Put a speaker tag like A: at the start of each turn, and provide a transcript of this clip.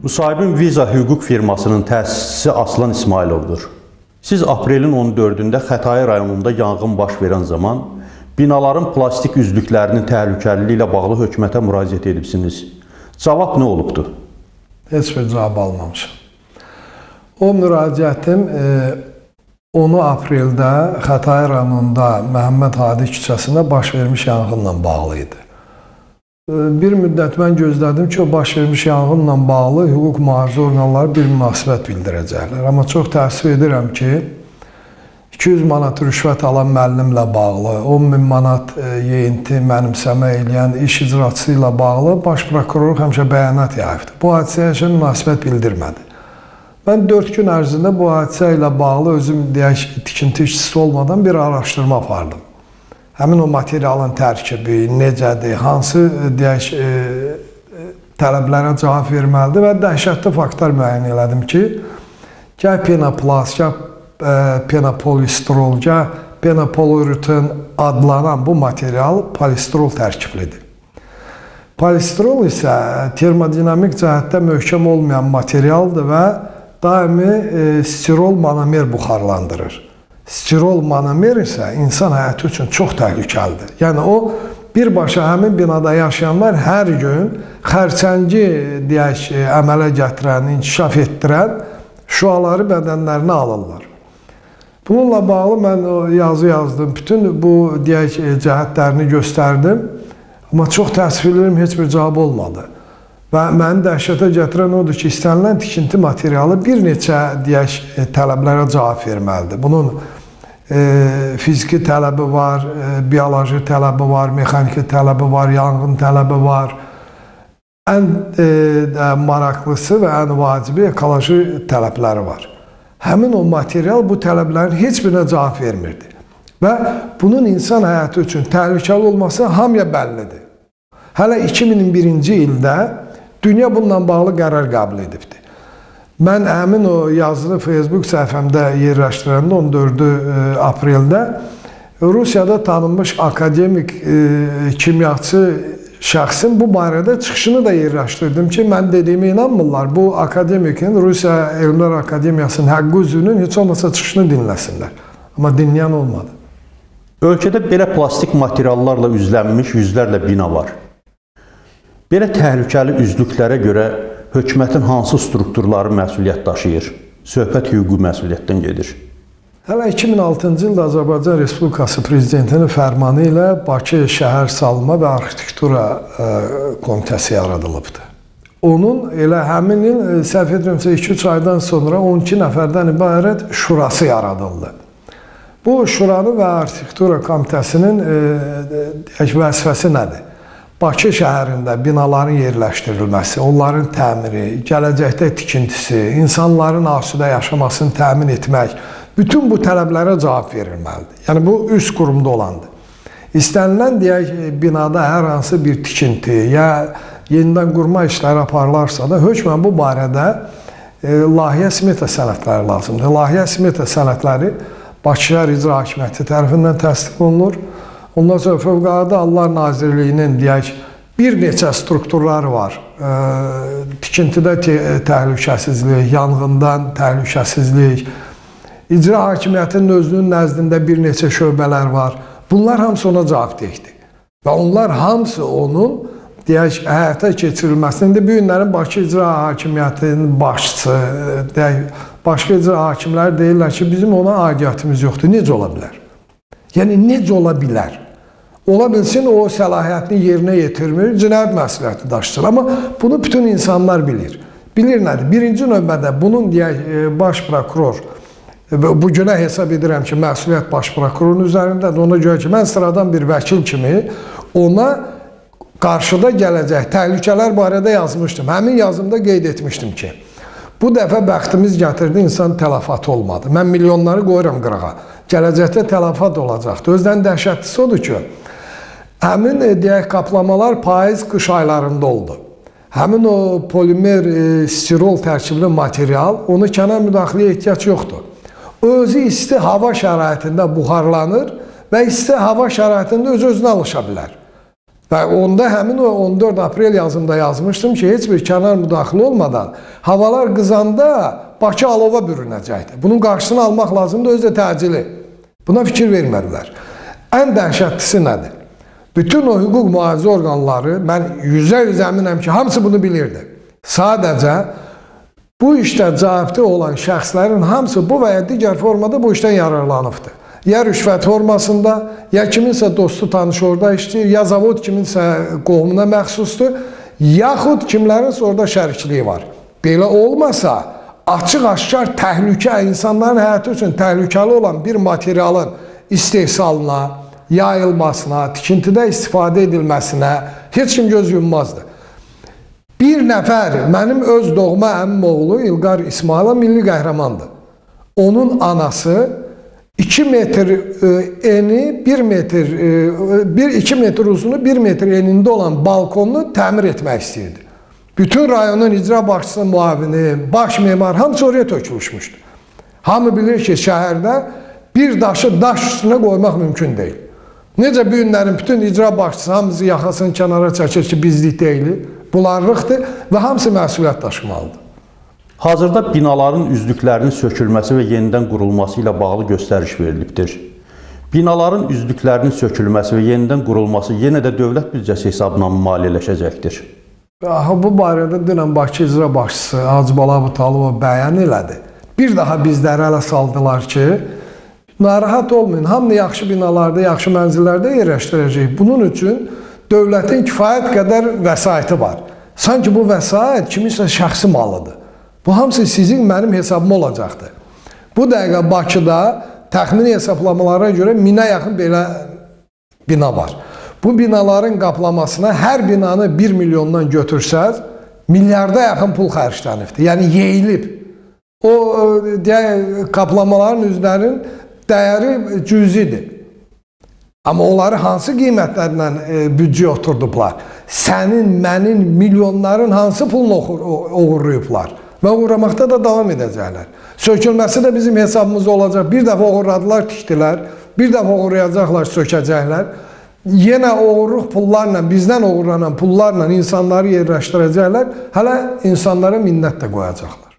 A: Müsahibin Viza hüquq firmasının təsisçisi Aslan İsmayılovdur. Siz aprelin 14-də Xətai rayonunda yanğın baş verən zaman binaların plastik üzlüklərinin təhlükəliliyi ilə bağlı hökumətə müraciət edibsiniz. Cavab nə olubdur?
B: Heç bir cavab almamışam. O müraciətim 10 apreldə Xətai rayonunda Məhəmməd Hadi küçəsində baş vermiş yanğınla bağlı idi. Bir müddət mən gözlədim ki, o baş vermiş yanğınla bağlı hüquq mühafizə orqanları bir münasibət bildirəcəklər. Amma çox təəssüf edirəm ki, 200 manat rüşvət alan müəllimlə bağlı, 10.000 manat yeyinti mənimsəmə eləyən iş icraçısı ilə bağlı baş prokurorluq həmişə bəyanat yayıbdır. Bu hadisəyə həmişə münasibət bildirmədi. Mən 4 gün ərzində bu hadisə ilə bağlı özüm deyək, tikinti işçisi olmadan bir araşdırma apardım. Həmin o materialın tərkibi, necədir, hansı deyək, tələblərə cavab verməlidir və dəhşətli faktlar müəyyən elədim ki, gəh penoplast, gəh penopolistrol, gəh penopolüretan adlanan bu material polistrol tərkiblidir. Polistrol isə termodinamik cəhətdə möhkəm olmayan materialdır və daimi stirol monomer buxarlandırır. Stirol monomer isə insan həyatı üçün çox təhlükəlidir. Yəni o, birbaşa həmin binada yaşayanlar hər gün xərçəngi deyək, əmələ gətirən, inkişaf etdirən şüaları bədənlərinə alırlar. Bununla bağlı mən yazı yazdım, bütün bu deyək, cəhətlərini göstərdim. Amma çox təəssüf edirəm, heç bir cavab olmadı. Və məni dəhşətə gətirən odur ki, istənilən tikinti materialı bir neçə deyək, tələblərə cavab verməlidir. Bunun fiziki tələbi var, bioloji tələbi var, mexaniki tələbi var, yanğın tələbi var. Ən maraqlısı və ən vacibi ekoloji tələbləri var. Həmin o material bu tələblərin heç birinə cavab vermirdi. Və bunun insan həyatı üçün təhlükəli olması hamıya bəllidir. Hələ 2001-ci ildə dünya bununla bağlı qərar qəbul edibdir. Mən həmin o yazını Facebook səhifəmdə yerləşdirəndə 14 apreldə Rusiyada tanınmış akademik kimyaçı şəxsin bu barədə çıxışını da yerləşdirdim ki, mən dediyimə inanmırlar. Bu akademikin, Rusiya Elmlər Akademiyasının həqqi üzvünün heç olmasa çıxışını dinləsinlər. Amma dinləyən olmadı.
A: Ölkədə belə plastik materiallarla üzlənmiş yüzlərlə bina var. Belə təhlükəli üzlüklərə görə hökumətin hansı strukturları məsuliyyət daşıyır? Söhbət hüquqi məsuliyyətdən gedir.
B: Hələ 2006-cı ildə Azərbaycan Respublikası Prezidentinin fərmanı ilə Bakı Şəhər Salma və Arxitektura Komitəsi yaradılıbdır. Onun elə həmin il, səhv edirəmsə 2-3 aydan sonra 12 nəfərdən ibarət şurası yaradıldı. Bu şuranın və Arxitektura Komitəsinin vəzifəsi nədir? Bakı şəhərində binaların yerləşdirilməsi, onların təmiri, gələcəkdə tikintisi, insanların asudə yaşamasını təmin etmək, bütün bu tələblərə cavab verilməlidir. Yəni, bu üst qurumda olandır. İstənilən, deyək, binada hər hansı bir tikinti, ya yenidən qurma işləri aparılarsa da, hökmən bu barədə layihə smeta sənədləri lazımdır. Layihə smeta sənədləri Bakı Şəhər İcra Hakimiyyəti tərəfindən təsdiq olunur. Ondan sonra Fövqəladə Hallar Nazirliyinin deyək, bir neçə strukturları var. Tikintidə təhlükəsizlik, yanğından təhlükəsizlik, icra hakimiyyətinin özünün nəzdində bir neçə şöbələr var. Bunlar hamısı ona cavabdehdir. Və onlar hamısı onun deyək, həyata keçirilməsində bu günlərin Bakı İcra Hakimiyyətinin başçısı, deyək, başqa icra hakimləri deyirlər ki, bizim ona aidiyyatımız yoxdur. Necə ola bilər? Yəni, necə ola bilər? Ola bilsin, o səlahiyyətini yerinə yetirmir, cinayət məsuliyyəti daşıyır. Amma bunu bütün insanlar bilir. Bilir nədir? Birinci növbədə bunun deyək, baş prokuror, bu günə hesab edirəm ki, məsuliyyət baş prokurorun üzərindədir. Ona görə ki, mən sıradan bir vəkil kimi ona qarşıda gələcək təhlükələr barədə yazmışdım. Həmin yazımda qeyd etmişdim ki, bu dəfə bəxtimiz gətirdi, insan tələfatı olmadı. Mən milyonları qoyuram qırağa. Gələcəkdə tələfat olacaqdır. Özdən dəhşətlisi odur ki, həmin deyək, qaplamalar payız qış aylarında oldu. Həmin o polimer stirol tərkibli material, onu kənar müdaxiləyə ehtiyac yoxdur. O özü isti hava şəraitində buxarlanır və isti hava şəraitində öz-özünə alışa bilər. Və onda həmin o 14 aprel yazımda yazmışdım ki, heç bir kənar müdaxilə olmadan havalar qızanda Bakı alova bürünəcəkdir. Bunun qarşısını almaq lazımdır, özü də təcili. Buna fikir vermədilər. Ən dəhşətlisi nədir? Bütün o hüquq mühafizə orqanları, mən 100% əminəm ki, hamısı bunu bilirdi. Sadəcə bu işdə cavabdeh olan şəxslərin hamısı bu və ya digər formada bu işdən yararlanıbdır. Ya rüşvət formasında, ya kiminsə dostu tanışı orada işləyir, ya zavod kiminsə qohumuna məxsusdur, yaxud kimlərinsə orada şərikliyi var. Belə olmasa, açıq-aşkar təhlükə, insanların həyatı üçün təhlükəli olan bir materialın istehsalına, yayılmasına, tikintidə istifadə edilməsinə heç kim göz yummazdı. Bir nəfər, mənim öz doğma əmim oğlu İlqar İsmailov milli qəhrəmandır. Onun anası 2 metr eni, 2 metr uzunu, 1 metr enində olan balkonunu təmir etmək istəyirdi. Bütün rayonun icra başçısının müavini, baş memar hamısı oraya tökülmüşdür. Hamı bilir ki, şəhərdə bir daşı daş üstünə qoymaq mümkün deyil. Necə bu günlərin bütün icra başçısı hamısı yaxasını kənara çəkir ki, bizlik deyil, bularlıqdır və hamısı məsuliyyət daşımalıdır.
A: Hazırda binaların üzlüklərinin sökülməsi və yenidən qurulması ilə bağlı göstəriş verilibdir. Binaların üzlüklərinin sökülməsi və yenidən qurulması yenə də dövlət büdcəsi hesabına maliyyələşəcəkdir.
B: Bu barədə dünən Bakı icra başçısı Hacıbala Abutalova bəyan elədi. Bir daha bizləri ələ saldılar ki, narahat olmayın, hamını yaxşı binalarda, yaxşı mənzillərdə yerləşdirəcək. Bunun üçün dövlətin kifayət qədər vəsaiti var. Sanki bu vəsait kiminsə şəxsi malıdır. Bu hamısı sizin, mənim hesabım olacaqdır. Bu dəqiqə Bakıda təxmini hesablamalara görə 1000-ə yaxın belə bina var. Bu binaların qaplamasına hər binanı 1 milyondan götürsəz, milyarda yaxın pul xərclənibdir. Yəni yeyilib. O qaplamaların üzlərinin dəyəri cüzidir. Amma onları hansı qiymətlərlə büdcəyə oturdublar? Sənin, mənin, milyonların hansı pulunu oğurlayıblar? Və uğramaqda da davam edəcəklər. Sökülməsi də bizim hesabımız olacaq. Bir dəfə oğurladılar, tikdilər. Bir dəfə oğurlayacaqlar, sökəcəklər. Yenə oğurluq pullarla, bizdən oğurlanan pullarla insanları yerləşdirəcəklər. Hələ insanlara minnət də qoyacaqlar.